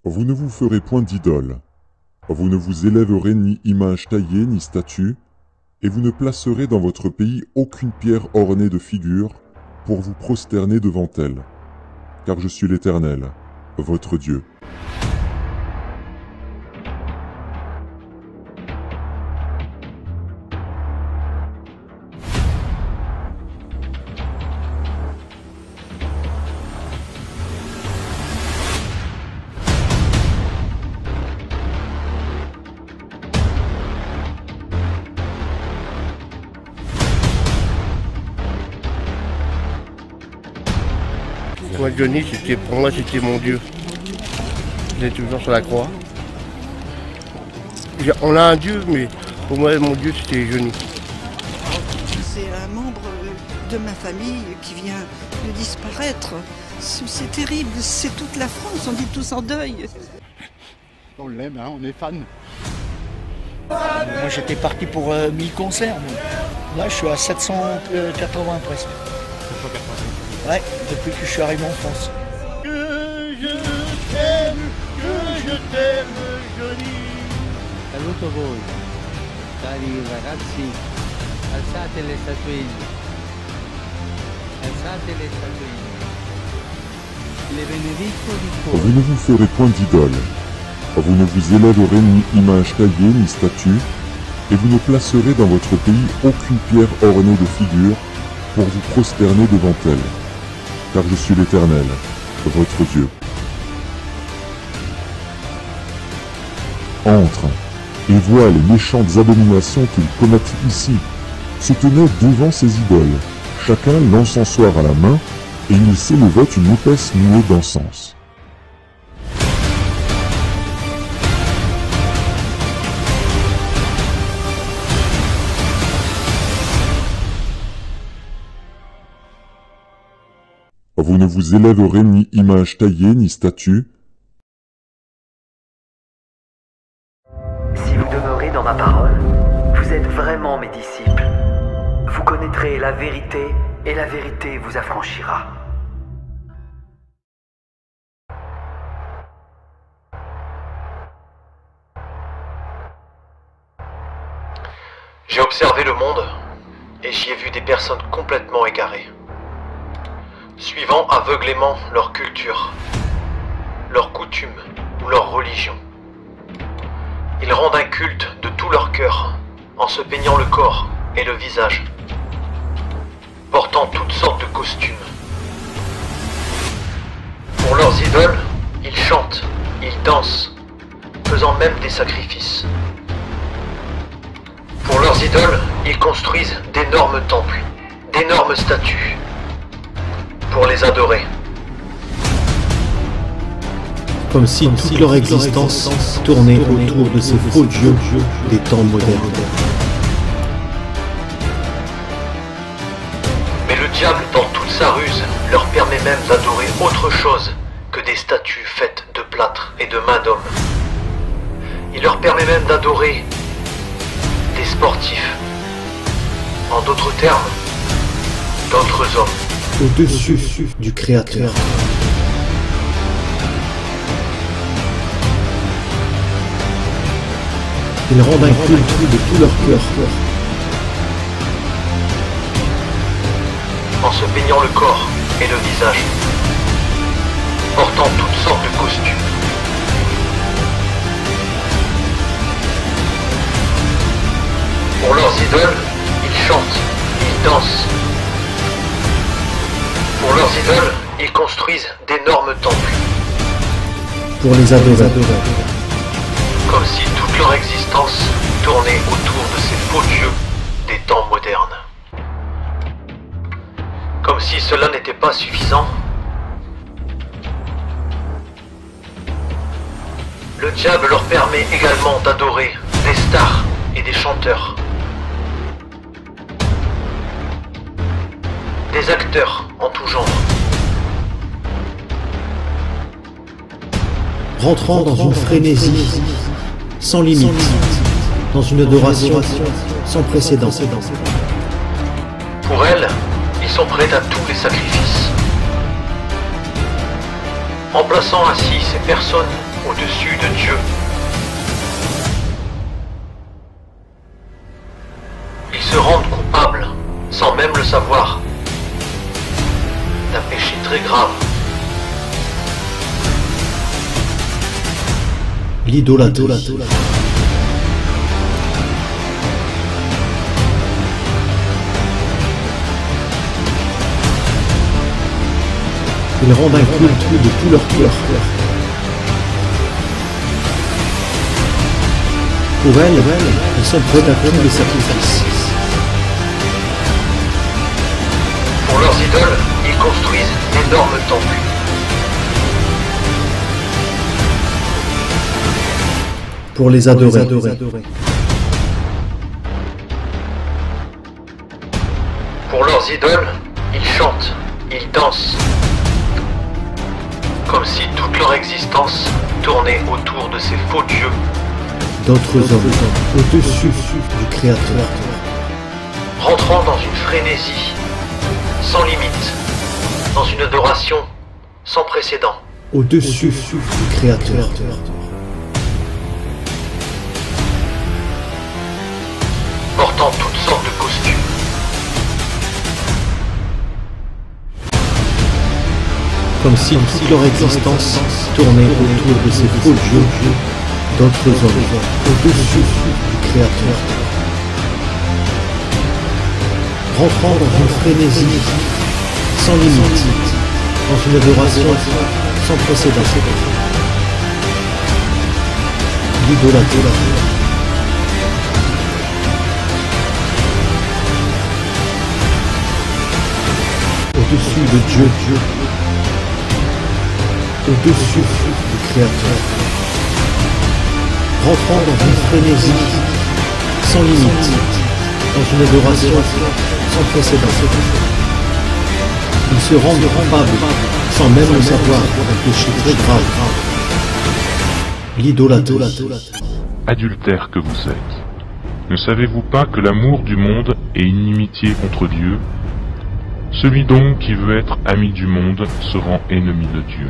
Vous ne vous ferez point d'idole. Vous ne vous élèverez ni image taillée ni statue, et vous ne placerez dans votre pays aucune pierre ornée de figures pour vous prosterner devant elle. Car je suis l'Éternel, votre Dieu. Moi, Johnny, pour moi, c'était mon Dieu. Il est toujours sur la croix. On a un Dieu, mais pour moi, mon Dieu, c'était Johnny. C'est un membre de ma famille qui vient de disparaître. C'est terrible, c'est toute la France, on est tous en deuil. On l'aime, hein, on est fan. Moi j'étais parti pour 1000 concerts. Moi. Là je suis à 780 presque. 780. Ouais, depuis que je suis arrivé en France. Que je t'aime, Johnny. Saluto voi, cari ragazzi, alzate le statuine, alzate le statuine, le benedico di cuore. Vous ne vous ferez point d'idole. Vous ne vous élèverez ni image taillée ni statue, et vous ne placerez dans votre pays aucune pierre ornée de figures pour vous prosterner devant elle. Car je suis l'Éternel, votre Dieu. Entre et vois les méchantes abominations qu'ils commettent ici. Se tenaient devant ces idoles, chacun l'encensoir à la main, et il s'élevait une épaisse nuée d'encens. Vous ne vous élèverez ni image taillée ni statue. Si vous demeurez dans ma parole, vous êtes vraiment mes disciples. Vous connaîtrez la vérité, et la vérité vous affranchira. J'ai observé le monde, et j'y ai vu des personnes complètement égarées, suivant aveuglément leur culture, leurs coutumes ou leur religion. Ils rendent un culte de tout leur cœur, en se peignant le corps et le visage, portant toutes sortes de costumes. Pour leurs idoles, ils chantent, ils dansent, faisant même des sacrifices. Pour leurs idoles, ils construisent d'énormes temples, d'énormes statues, pour les adorer. Comme si toute leur existence tournait autour de ces faux dieux des temps modernes. Mais le diable, dans toute sa ruse, leur permet même d'adorer autre chose que des statues faites de plâtre et de mains d'homme. Il leur permet même d'adorer des sportifs. En d'autres termes, d'autres hommes. Au-dessus du Créateur. Ils rendent un culte de tout leur cœur. En se peignant le corps et le visage, portant toutes sortes de costumes. Pour leurs idoles, ils chantent, ils dansent. Pour leurs idoles, ils construisent d'énormes temples. Pour les adorer. Comme si toute leur existence tournait autour de ces faux dieux des temps modernes. Comme si cela n'était pas suffisant, le diable leur permet également d'adorer des stars et des chanteurs, des acteurs en tout genre. Rentrant dans une frénésie sans limite, dans une adoration sans précédent. Pour elles, ils sont prêts à tous les sacrifices. En plaçant ainsi ces personnes au-dessus de Dieu. Ils se rendent coupables, sans même le savoir, d'un péché très grave. L'idolâtrie. Ils rendent un culte de tout leur cœur. Pour elles, ils sont prêts à tous les sacrifices. Pour leurs idoles, ils construisent d'énormes temples. Pour les adorer. Pour leurs idoles, ils chantent, ils dansent. Comme si toute leur existence tournait autour de ces faux dieux. D'autres hommes au-dessus du Créateur. Rentrant dans une frénésie sans limite, dans une adoration sans précédent. Au-dessus du Créateur. Portant toutes sortes de costumes. Comme si toute leur existence tournait autour de ces faux dieux. D'autres hommes au-dessus du Créateur. Rentrant dans une frénésie sans limite, dans une adoration sans précédent. L'idolâtrie. Au-dessus de Dieu, au-dessus du Créateur. Rentrant dans une frénésie sans limite, dans une adoration sans précédent. Ils se rendent coupables sans même le savoir d'un péché très grave. L'idolâtrie. Adultères que vous êtes, ne savez-vous pas que l'amour du monde est inimitié contre Dieu? Celui donc qui veut être ami du monde se rend ennemi de Dieu.